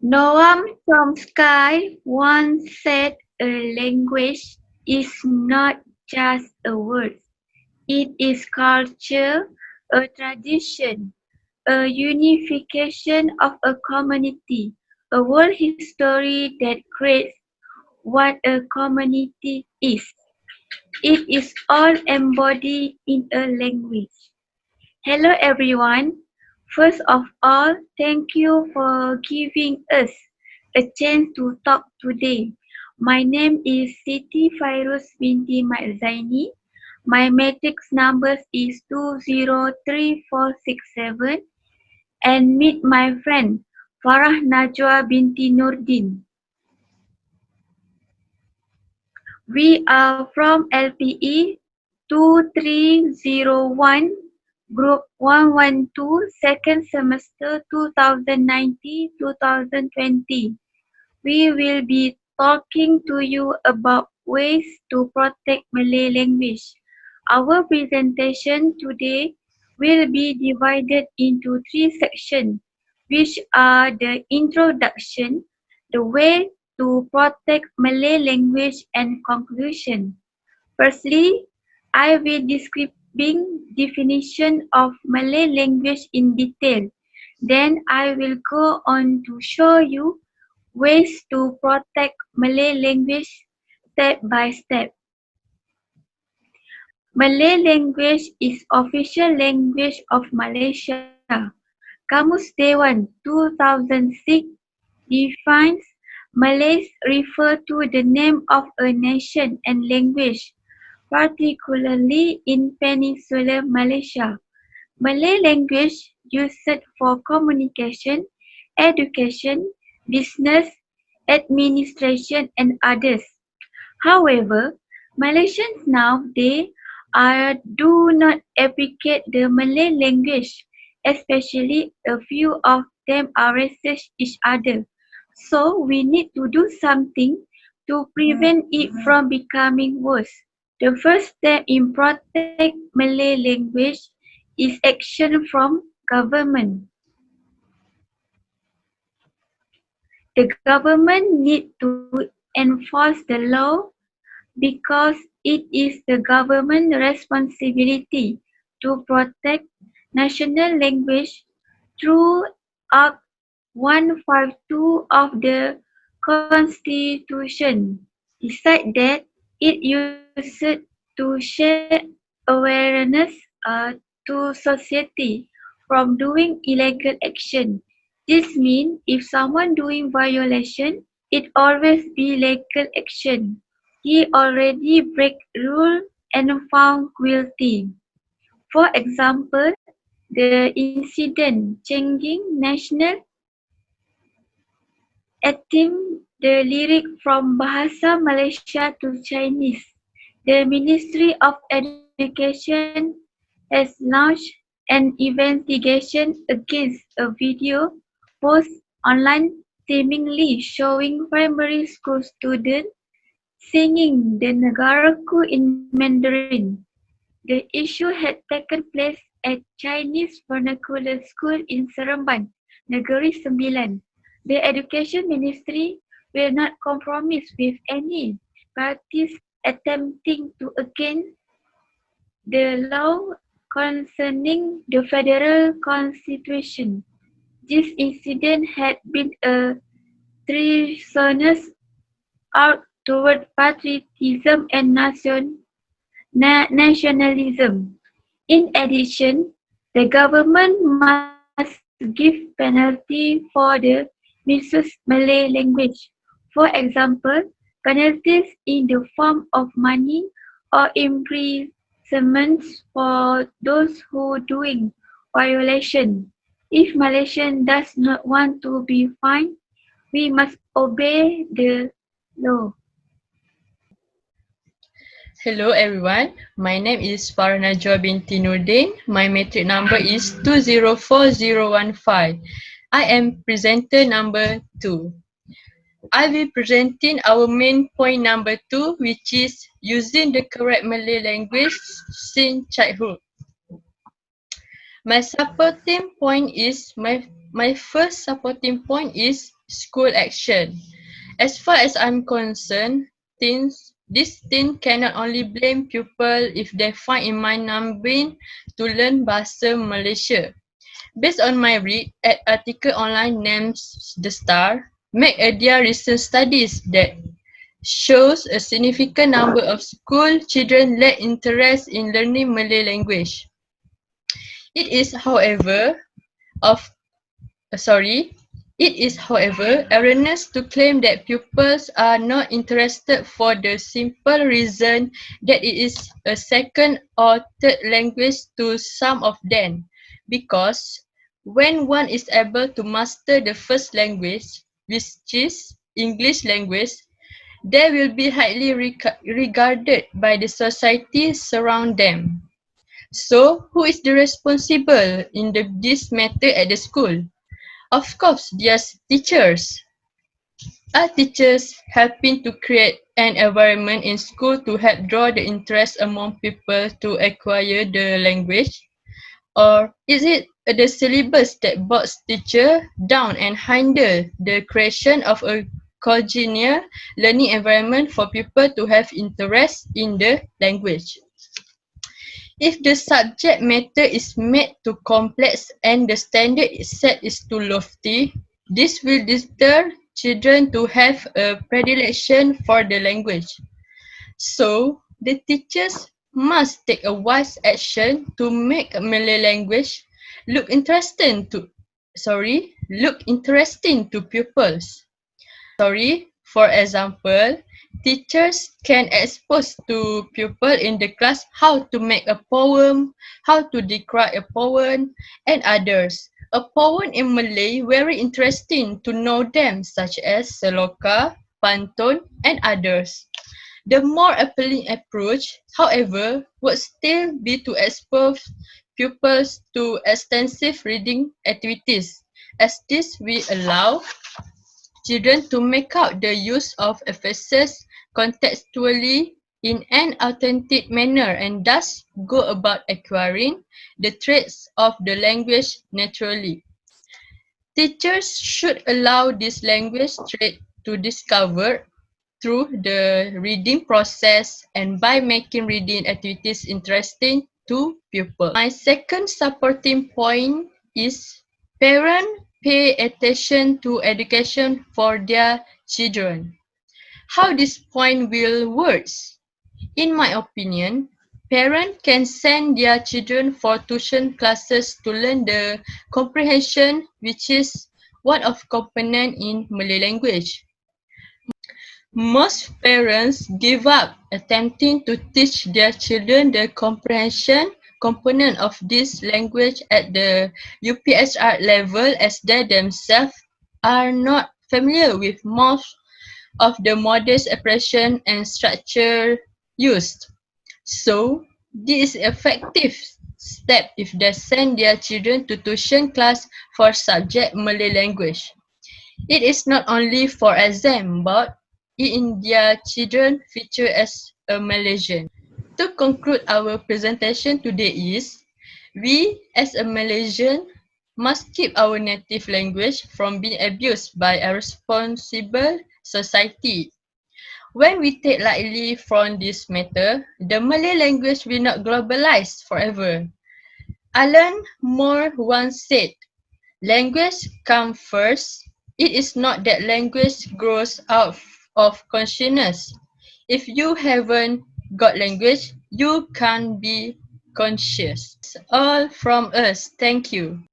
Noam Chomsky once said a language is not just a word, it is culture, a tradition, a unification of a community, a world history that creates what a community is. It is all embodied in a language. Hello everyone. First of all, thank you for giving us a chance to talk today. My name is SITI FAIRUS binti ZAINI. My matrix number is 203467 and meet my friend FARAH NAJWA binti NURDIN. We are from LPE 2301 Group 112 second semester 2019-2020. We will be talking to you about ways to protect Malay language. Our presentation today will be divided into three sections, which are the introduction, the way to protect Malay language, and conclusion. Firstly, I will describing definition of Malay language in detail. Then I will go on to show you ways to protect Malay language step by step. Malay language is official language of Malaysia. Kamus Dewan 2006 defines Malays refer to the name of a nation and language, particularly in Peninsular Malaysia. Malay language used for communication, education, business, administration, and others. However, Malaysians nowadays do not appreciate the Malay language, especially a few of them are racist each other. So we need to do something to prevent it from becoming worse. The first step in protect Malay language is action from government. The government need to enforce the law because it is the government's responsibility to protect national language through Act 152 of the Constitution. Besides that, it used to share awareness to society from doing illegal action. This means if someone doing violation, it always be legal action. He already break rule and found guilty. For example, the incident changing national anthem, the lyric from Bahasa Malaysia to Chinese. The Ministry of Education has launched an investigation against a video post online seemingly showing primary school students singing the Negaraku in Mandarin. The issue had taken place at Chinese Vernacular School in Seremban, Negeri Sembilan. The Education Ministry will not compromise with any parties attempting to against the law concerning the federal constitution. This incident had been a treasonous act toward patriotism and nationalism. In addition, the government must give penalty for the misuse Malay language. For example, penalties in the form of money or imprisonment for those who doing violation. If Malaysian does not want to be fined, we must obey the law. Hello everyone, my name is FARAH binti NURDIN. My matric number is 204015. I am presenter number 2. I will presenting our main point number 2, which is using the correct Malay language since childhood. My supporting point is my first supporting point is school action. As far as I'm concerned, this teen cannot only blame pupil if they find it mind-numbing to learn Bahasa Malaysia. Based on my read at article online named The Star, make a their recent studies that shows a significant number of school children lack interest in learning Malay language. It is, however, of sorry, it is, however, erroneous to claim that pupils are not interested for the simple reason that it is a second or third language to some of them, because when one is able to master the first language, which is English language, they will be highly regarded by the society surround them. So, who is the responsible in this matter at the school? Of course, their teachers. Are teachers helping to create an environment in school to help draw the interest among people to acquire the language? Or is it the syllabus that bogs teacher down and hinder the creation of a congenial learning environment for people to have interest in the language? If the subject matter is made too complex and the standard set is too lofty, this will deter children to have a predilection for the language. So, the teachers must take a wise action to make Malay language look interesting to pupils. For example, teachers can expose to pupils in the class how to make a poem, how to decry a poem, and others. A poem in Malay very interesting to know them, such as seloka, pantun, and others. The more appealing approach, however, would still be to expose pupils to extensive reading activities, as this will allow children to make out the use of emphasis contextually in an authentic manner and thus go about acquiring the traits of the language naturally. Teachers should allow this language trait to discover through the reading process and by making reading activities interesting to pupils. My second supporting point is parents pay attention to education for their children. How this point will work? In my opinion, parents can send their children for tuition classes to learn the comprehension, which is one of component in Malay language. Most parents give up attempting to teach their children the comprehension component of this language at the UPSR level as they themselves are not familiar with most of the modest expression and structure used. So, this is an effective step if they send their children to tuition class for subject Malay language. It is not only for exam, but in their children future as a Malaysian. To conclude our presentation today is, we as a Malaysian must keep our native language from being abused by a responsible society. When we take lightly from this matter, the Malay language will not globalize forever. Alan Moore once said, language comes first. It is not that language grows out of consciousness. If you haven't got language, you can't be conscious. That's all from us. Thank you.